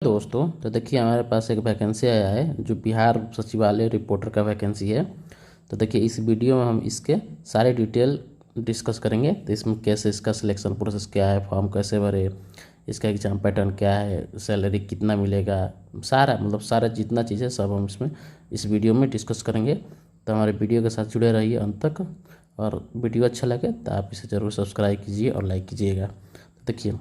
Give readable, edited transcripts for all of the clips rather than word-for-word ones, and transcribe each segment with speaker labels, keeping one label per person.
Speaker 1: दोस्तों, तो देखिए हमारे पास एक वैकेंसी आया है जो बिहार सचिवालय रिपोर्टर का वैकेंसी है। तो देखिए इस वीडियो में हम इसके सारे डिटेल डिस्कस करेंगे। तो इसमें कैसे इसका सिलेक्शन प्रोसेस क्या है, फॉर्म कैसे भरे, इसका एग्ज़ाम पैटर्न क्या है, सैलरी कितना मिलेगा, सारा सारा जितना चीज़ है सब हम इसमें इस वीडियो में डिस्कस करेंगे। तो हमारे वीडियो के साथ जुड़े रहिए अंत तक, और वीडियो अच्छा लगे तो आप इसे ज़रूर सब्सक्राइब कीजिए और लाइक कीजिएगा। तो देखिए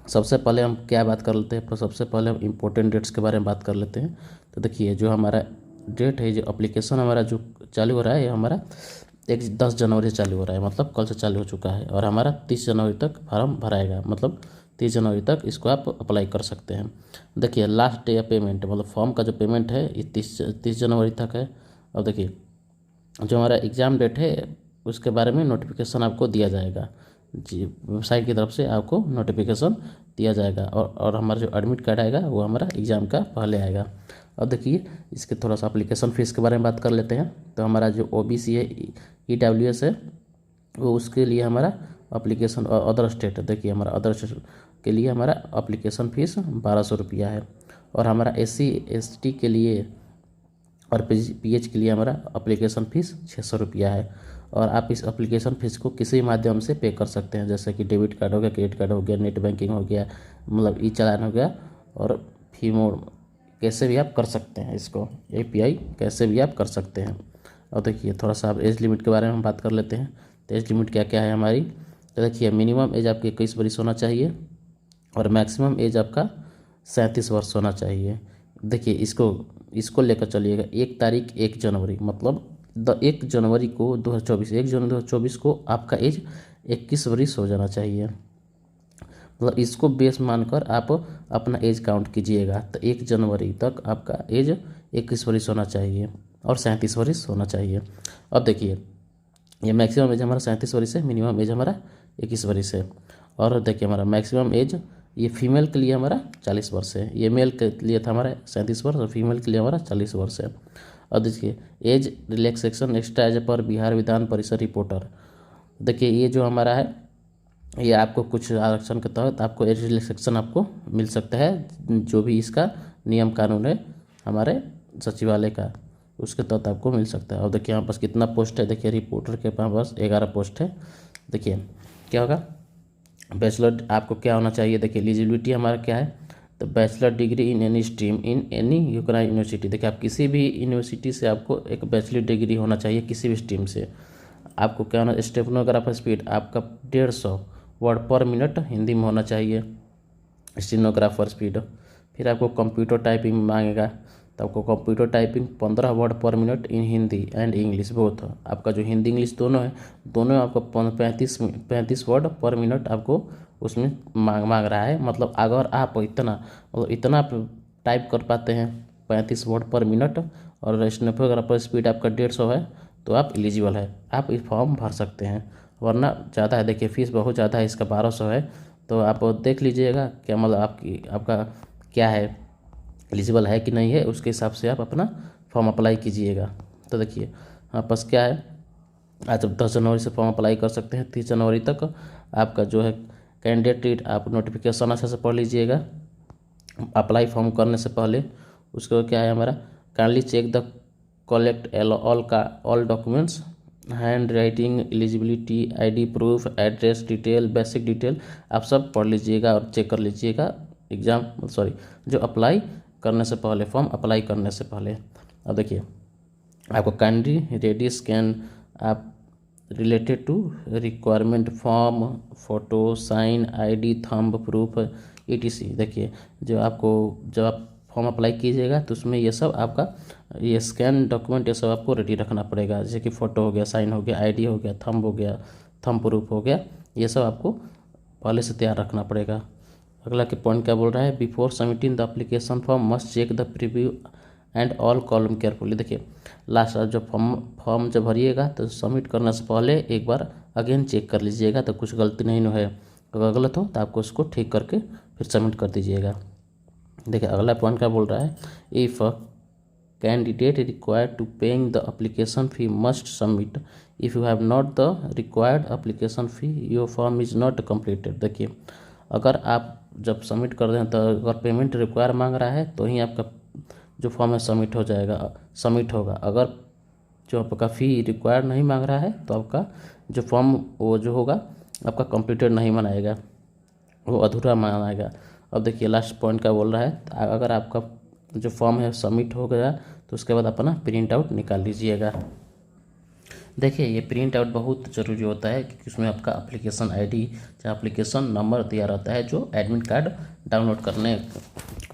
Speaker 1: सबसे पहले हम क्या बात कर लेते हैं, तो सबसे पहले हम इम्पोर्टेंट डेट्स के बारे में बात कर लेते हैं। तो देखिए जो हमारा डेट है, जो एप्लीकेशन हमारा जो चालू हो रहा है, ये हमारा 10 जनवरी से चालू हो रहा है, मतलब कल से चालू हो चुका है। और हमारा 30 जनवरी तक फॉर्म भराएगा, मतलब 30 जनवरी तक इसको आप अप्लाई कर सकते हैं। देखिए लास्ट डे पेमेंट, मतलब फॉर्म का जो पेमेंट है ये 30 जनवरी तक है। और देखिए जो हमारा एग्ज़ाम डेट है उसके बारे में नोटिफिकेशन आपको दिया जाएगा, जी वेबसाइट की तरफ से आपको नोटिफिकेशन दिया जाएगा। और हमारा जो एडमिट कार्ड आएगा वो हमारा एग्ज़ाम का पहले आएगा। अब देखिए इसके थोड़ा सा एप्लीकेशन फ़ीस के बारे में बात कर लेते हैं। तो हमारा जो OBC है, EWS है, वो उसके लिए हमारा एप्लीकेशन, और अदर स्टेट है, देखिए हमारा अदर स्टेट के लिए हमारा एप्लीकेशन फ़ीस 1200 रुपया है। और हमारा SC ST के लिए और PH के लिए हमारा एप्लीकेशन फ़ीस 600 रुपया है। और आप इस एप्लीकेशन फ़ीस को किसी माध्यम से पे कर सकते हैं, जैसे कि डेबिट कार्ड हो गया, क्रेडिट कार्ड हो गया, नेट बैंकिंग हो गया, ई-चालान हो गया, और फी मोड कैसे भी आप कर सकते हैं, इसको API कैसे भी आप कर सकते हैं। और देखिए थोड़ा सा आप एज लिमिट के बारे में हम बात कर लेते हैं। तो एज लिमिट क्या क्या है हमारी, तो देखिए मिनिमम एज आपकी 21 वर्ष होना चाहिए, और मैक्सिमम एज आपका 37 वर्ष होना चाहिए। देखिए इसको लेकर चलिएगा 1 जनवरी, मतलब 1 जनवरी को 2024, 1 जनवरी 2024 को आपका एज 21 वर्ष हो जाना चाहिए। मतलब इसको बेस मानकर आप अपना एज काउंट कीजिएगा। तो 1 जनवरी तक आपका एज 21 वर्ष होना चाहिए और 37 वर्ष होना चाहिए। अब देखिए ये मैक्सिमम एज हमारा 37 वर्ष है, मिनिमम एज हमारा 21 वर्ष है। और देखिए हमारा मैक्सिमम एज ये फीमेल के लिए हमारा 40 वर्ष है, ये मेल के लिए था हमारा 37 वर्ष, और फीमेल के लिए हमारा 40 वर्ष है। और देखिए age relaxation extra as per Bihar Vidhan Parishad reporter, देखिए ये जो हमारा है, ये आपको कुछ आरक्षण के तहत आपको एज रिलैक्सेशन आपको मिल सकता है, जो भी इसका नियम कानून है हमारे सचिवालय का, उसके तहत आपको मिल सकता है। और देखिए यहाँ पास कितना पोस्ट है, देखिए रिपोर्टर के पास 11 पोस्ट है। देखिए क्या होगा, बैचलर आपको क्या होना चाहिए, देखिए एलिजिबिलिटी हमारा क्या है, तो bachelor degree in any stream in any university. देखिए आप किसी भी यूनिवर्सिटी से आपको एक बैचलर डिग्री होना चाहिए, किसी भी स्ट्रीम से। आपको क्या होना, स्टेनोग्राफर स्पीड आपका 150 वर्ड पर मिनट हिंदी में होना चाहिए, स्टेनोग्राफर स्पीड। फिर आपको कंप्यूटर टाइपिंग मांगेगा, तो आपको कंप्यूटर टाइपिंग 15 वर्ड पर minute in Hindi and English both. आपका जो हिंदी इंग्लिश दोनों है, दोनों आपको 35 वर्ड पर मिनट आपको उसमें मांग रहा है। मतलब अगर आप इतना टाइप कर पाते हैं 35 वर्ड पर मिनट, और स्टेनोग्राफर स्पीड आपका 150 है, तो आप एलिजिबल है, आप इस फॉर्म भर सकते हैं। वरना ज़्यादा है, देखिए फीस बहुत ज़्यादा है, इसका 1200 है। तो आप देख लीजिएगा क्या, मतलब आपका क्या है, एलिजिबल है कि नहीं है, उसके हिसाब से आप अपना फॉर्म अप्लाई कीजिएगा। तो देखिए हाँ बस क्या है, आज 10 जनवरी से फॉर्म अप्लाई कर सकते हैं, 30 जनवरी तक आपका जो है कैंडिडेट, आप नोटिफिकेशन अच्छे से पढ़ लीजिएगा अप्लाई फॉर्म करने से पहले। उसको क्या है हमारा, kindly check the collect all documents, handwriting, eligibility, ID proof, address detail, basic detail, आप सब पढ़ लीजिएगा और चेक कर लीजिएगा जो अप्लाई करने से पहले, फॉर्म अप्लाई करने से पहले। अब देखिए आपको काइंडली रेडी स्कैन आप related to requirement form, photo, sign, ID, thumb proof, ETC। देखिए जब आप फॉर्म अप्लाई कीजिएगा तो उसमें ये सब आपका ये स्कैन डॉक्यूमेंट ये सब आपको रेडी रखना पड़ेगा, जैसे कि फ़ोटो हो गया, साइन हो गया, ID हो गया, थंब हो गया, थंब प्रूफ हो गया, ये सब आपको पहले से तैयार रखना पड़ेगा। अगला के पॉइंट क्या बोल रहा है, before submitting the application form must check the preview and all column carefully. देखिए लास्ट जब फॉर्म जब भरिएगा तो सबमिट करने से पहले एक बार अगेन चेक कर लीजिएगा, तो कुछ गलती नहीं है, अगर गलत हो तो आपको उसको ठीक करके फिर सबमिट कर दीजिएगा। देखिए अगला पॉइंट क्या बोल रहा है, if candidate required to paying the application fee must submit, if you have not the required application fee your form is not completed. देखिए अगर आप जब सबमिट कर दें तो अगर पेमेंट रिक्वायर मांग रहा है तो ही आपका जो फॉर्म है सबमिट होगा। अगर जो आपका फ़ी रिक्वायर नहीं मांग रहा है तो आपका जो फॉर्म वो जो होगा आपका कंप्लीटेड नहीं मानेगा, वो अधूरा मानेगा। अब देखिए लास्ट पॉइंट का बोल रहा है, अगर आपका जो फॉर्म है सबमिट हो गया तो उसके बाद अपना प्रिंट आउट निकाल लीजिएगा। देखिए ये प्रिंट आउट बहुत ज़रूरी होता है क्योंकि उसमें आपका एप्लीकेशन आईडी या एप्लीकेशन नंबर दिया रहता है जो एडमिट कार्ड डाउनलोड करने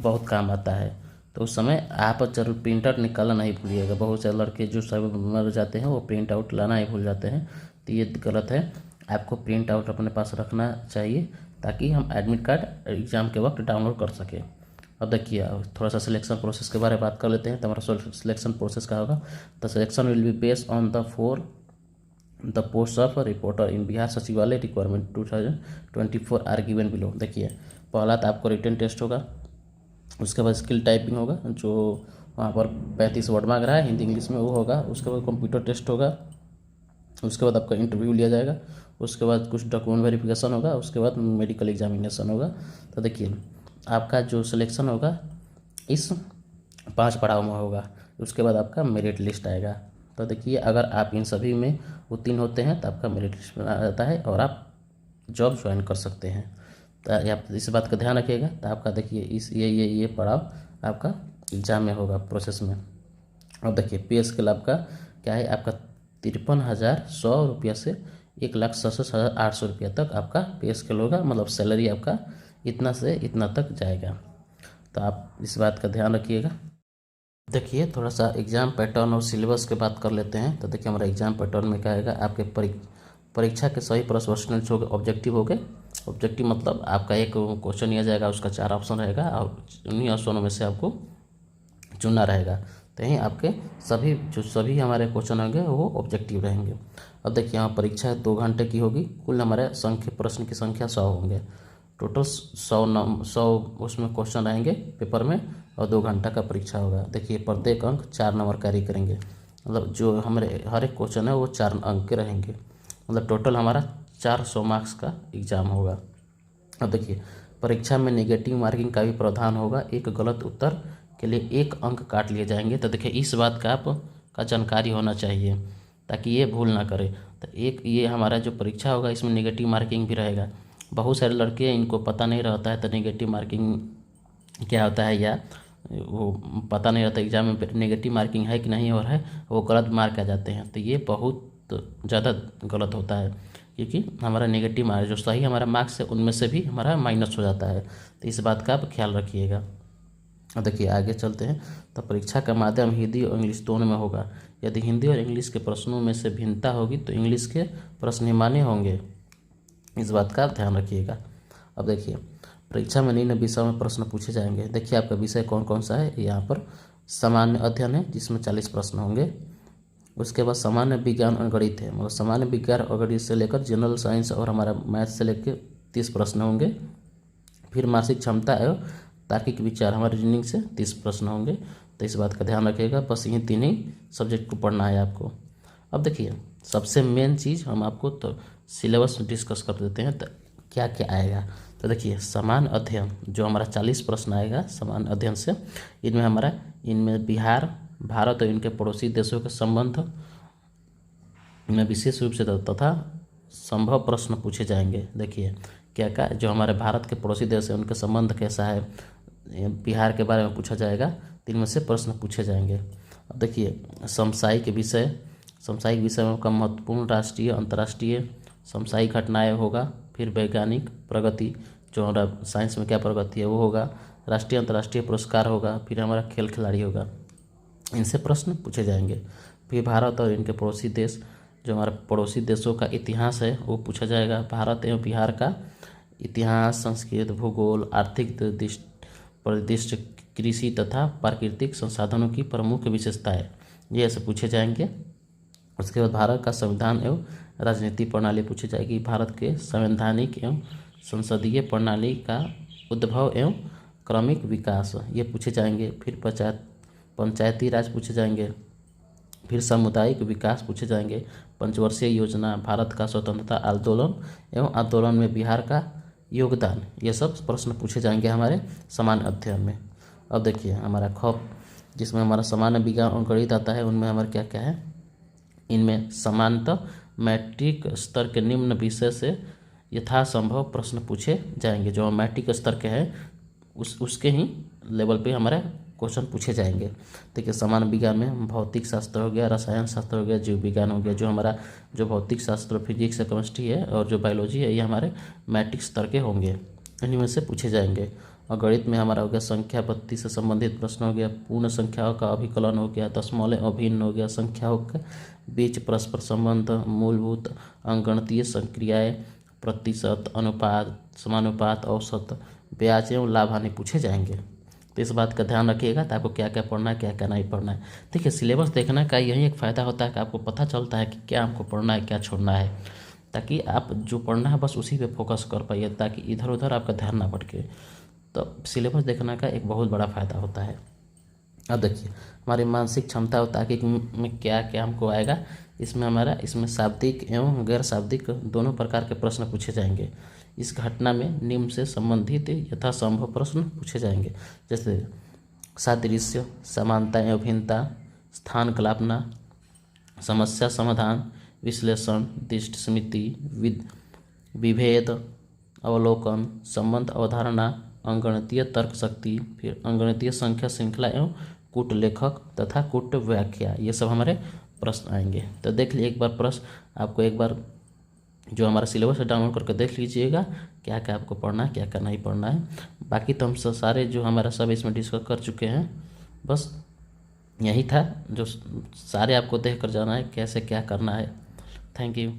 Speaker 1: बहुत काम आता है। तो उस समय आप जरूर प्रिंट आउट निकालना नहीं भूलिएगा। बहुत से लड़के जो सब मर जाते हैं वो प्रिंट आउट लाना ही भूल जाते हैं, तो ये गलत है। आपको प्रिंट आउट अपने पास रखना चाहिए ताकि हम एडमिट कार्ड एग्ज़ाम के वक्त डाउनलोड कर सकें। अब देखिए थोड़ा सा सिलेक्शन प्रोसेस के बारे में बात कर लेते हैं। तो हमारा सिलेक्शन प्रोसेस का होगा, the selection will be based on the post of reporter in Bihar Sachivalaya requirement 2024 are given below. देखिए पहला तो आपको रिटन टेस्ट होगा, उसके बाद स्किल टाइपिंग होगा जो वहाँ पर 35 वर्ड मांग रहा है हिंदी इंग्लिश में, वो होगा। उसके बाद कंप्यूटर टेस्ट होगा, उसके बाद आपका इंटरव्यू लिया जाएगा, उसके बाद कुछ डॉक्यूमेंट वेरिफिकेशन होगा, उसके बाद मेडिकल एग्जामिनेशन होगा। तो देखिए आपका जो सिलेक्शन होगा इस 5 पड़ाव में होगा, उसके बाद आपका मेरिट लिस्ट आएगा। तो देखिए अगर आप इन सभी में उत्तीर्ण होते हैं तो आपका मेरिट लिस्ट में आ जाता है और आप जॉब ज्वाइन कर सकते हैं। तो आप इस बात का ध्यान रखिएगा। तो आपका देखिए इस ये पड़ाव आपका एग्जाम में होगा प्रोसेस में। और देखिए पे स्केल आपका क्या है, आपका 53,100 रुपया से 1,67,800 रुपया तक आपका पे स्केल होगा, मतलब सैलरी आपका इतना से इतना तक जाएगा। तो आप इस बात का ध्यान रखिएगा। देखिए थोड़ा सा एग्ज़ाम पैटर्न और सिलेबस की बात कर लेते हैं। तो देखिए हमारा एग्ज़ाम पैटर्न में क्या आएगा, आपके परीक्षा के सही प्रश्न हो गए, ऑब्जेक्टिव हो गए। ऑब्जेक्टिव मतलब आपका एक क्वेश्चन लिया जाएगा, उसका 4 ऑप्शन रहेगा और उन्हीं ऑप्शनों में से आपको चुनना रहेगा। तो यहीं आपके सभी हमारे क्वेश्चन होंगे वो ऑब्जेक्टिव रहेंगे। अब देखिए यहाँ परीक्षा 2 घंटे की होगी, कुल हमारे प्रश्न की संख्या 100 होंगे। टोटल 100 उसमें क्वेश्चन रहेंगे पेपर में और 2 घंटा का परीक्षा होगा। देखिए प्रत्येक अंक 4 नंबर कैरी करेंगे, मतलब जो हमारे हर एक क्वेश्चन है वो 4 अंक के रहेंगे, मतलब टोटल हमारा 400 मार्क्स का एग्ज़ाम होगा। अब देखिए परीक्षा में नेगेटिव मार्किंग का भी प्रावधान होगा, एक गलत उत्तर के लिए 1 अंक काट लिए जाएंगे। तो देखिए इस बात का आपका जानकारी होना चाहिए ताकि ये भूल ना करें। तो एक ये हमारा जो परीक्षा होगा इसमें नेगेटिव मार्किंग भी रहेगा। बहुत सारे लड़के इनको पता नहीं रहता है तो नेगेटिव मार्किंग क्या होता है या वो पता नहीं रहता एग्जाम में नेगेटिव मार्किंग है कि नहीं और है, वो गलत मार्क आ जाते हैं। तो ये बहुत ज़्यादा गलत होता है क्योंकि हमारा नेगेटिव मार्क जो सही हमारा मार्क्स है उनमें से भी हमारा माइनस हो जाता है। तो इस बात का आप ख्याल रखिएगा। देखिए आगे चलते हैं। तो परीक्षा का माध्यम हिंदी और इंग्लिश दोनों में होगा। यदि हिंदी और इंग्लिश के प्रश्नों में से भिन्नता होगी तो इंग्लिश के प्रश्न मान्य होंगे, इस बात का आप ध्यान रखिएगा। अब देखिए परीक्षा में निम्न विषयों में प्रश्न पूछे जाएंगे। देखिए आपका विषय कौन कौन सा है, यहाँ पर सामान्य अध्ययन है जिसमें 40 प्रश्न होंगे। उसके बाद सामान्य विज्ञान और गणित है, मतलब सामान्य विज्ञान और गणित से लेकर जनरल साइंस और हमारा मैथ से लेकर 30 प्रश्न होंगे। फिर मानसिक क्षमता एवं तार्किक विचार हमारे रीजनिंग से 30 प्रश्न होंगे। तो इस बात का ध्यान रखिएगा। बस ये 3 ही सब्जेक्ट को पढ़ना है आपको। अब देखिए सबसे मेन चीज़ हम आपको तो सिलेबस डिस्कस कर देते हैं तो क्या क्या आएगा। तो देखिए सामान्य अध्ययन जो हमारा 40 प्रश्न आएगा सामान्य अध्ययन से, इनमें बिहार, भारत और इनके पड़ोसी देशों के संबंध में विशेष रूप से तथा संभव प्रश्न पूछे जाएंगे। देखिए क्या क्या जो हमारे भारत के पड़ोसी देश है उनके संबंध कैसा है, बिहार के बारे में पूछा जाएगा, 3 में से प्रश्न पूछे जाएंगे। अब देखिए समसामयिक विषय में कम महत्वपूर्ण राष्ट्रीय अंतर्राष्ट्रीय समसामयिक घटनाएं होगा। फिर वैज्ञानिक प्रगति जो हमारा साइंस में क्या प्रगति है वो होगा। राष्ट्रीय अंतर्राष्ट्रीय पुरस्कार होगा। फिर हमारा खेल खिलाड़ी होगा, इनसे प्रश्न पूछे जाएंगे। फिर भारत और इनके पड़ोसी देश जो हमारे पड़ोसी देशों का इतिहास है वो पूछा जाएगा। भारत एवं बिहार का इतिहास, संस्कृति, भूगोल, आर्थिक परिदृश्य, कृषि तथा प्राकृतिक संसाधनों की प्रमुख विशेषताएं, ये ऐसे पूछे जाएंगे। उसके बाद भारत का संविधान एवं राजनीति प्रणाली पूछी जाएगी। भारत के संवैधानिक एवं संसदीय प्रणाली का उद्भव एवं क्रमिक विकास, ये पूछे जाएंगे। फिर पंचायती राज पूछे जाएंगे। फिर सामुदायिक विकास पूछे जाएंगे। पंचवर्षीय योजना, भारत का स्वतंत्रता आंदोलन एवं आंदोलन में बिहार का योगदान, ये सब प्रश्न पूछे जाएंगे हमारे सामान्य अध्ययन में। अब देखिए हमारा ख जिसमें हमारा सामान्य विज्ञान और गणित आता है, उनमें हमारा क्या क्या है, इनमें सामान्यतः मैट्रिक स्तर के निम्न विषय से यथासंभव प्रश्न पूछे जाएंगे। जो मैट्रिक स्तर के हैं उसके ही लेवल पे हमारे क्वेश्चन पूछे जाएंगे। देखिए सामान्य विज्ञान में भौतिक शास्त्र हो गया, रसायन शास्त्र हो गया, जीव विज्ञान हो गया। जो हमारा जो भौतिक शास्त्र, फिजिक्स, केमिस्ट्री है और जो बायोलॉजी है, ये हमारे मैट्रिक स्तर के होंगे, इन्हीं में से पूछे जाएंगे। और गणित में हमारा हो गया संख्या पद्धति से संबंधित प्रश्न हो गया, पूर्ण संख्याओं का अभिकलन हो गया, दशमलव अभिन्न हो गया, संख्याओं के बीच परस्पर संबंध, मूलभूत अंकगणितीय संक्रियाएं, प्रतिशत, अनुपात, समानुपात, औसत, ब्याज एवं लाभ हानि पूछे जाएंगे। तो इस बात का ध्यान रखिएगा तो आपको क्या क्या पढ़ना है, क्या क्या नहीं पढ़ना है। देखिए सिलेबस देखने का यही एक फ़ायदा होता है कि आपको पता चलता है कि क्या हमको पढ़ना है, क्या छोड़ना है, ताकि आप जो पढ़ना है बस उसी पे फोकस कर पाइए, ताकि इधर उधर आपका ध्यान ना भटके। तो सिलेबस देखने का एक बहुत बड़ा फ़ायदा होता है। अब देखिए हमारी मानसिक क्षमता और तार्किक में क्या क्या हमको आएगा। इसमें शाब्दिक एवं गैर शाब्दिक दोनों प्रकार के प्रश्न पूछे जाएंगे। इस घटना में निम्न से संबंधित यथासंभव प्रश्न पूछे जाएंगे, जैसे सादृश्य, समानता एवं भिन्नता, स्थान कल्पना, समस्या समाधान, विश्लेषण, दृष्टि स्मृति, विभेद, अवलोकन, संबंध अवधारणा, अंकगणितीय तर्क शक्ति, फिर अंकगणितीय संख्या श्रृंखला एवं कूट लेखक तथा कूट व्याख्या, ये सब हमारे प्रश्न आएंगे। तो देख लीजिए एक बार प्रश्न, आपको एक बार जो हमारा सिलेबस है डाउनलोड करके देख लीजिएगा क्या क्या आपको पढ़ना है, क्या क्या नहीं पढ़ना है। बाकी तो हम सारे जो हमारा सब इसमें डिस्कस कर चुके हैं। बस यही था जो सारे आपको देख कर जाना है कैसे क्या करना है। Thank you.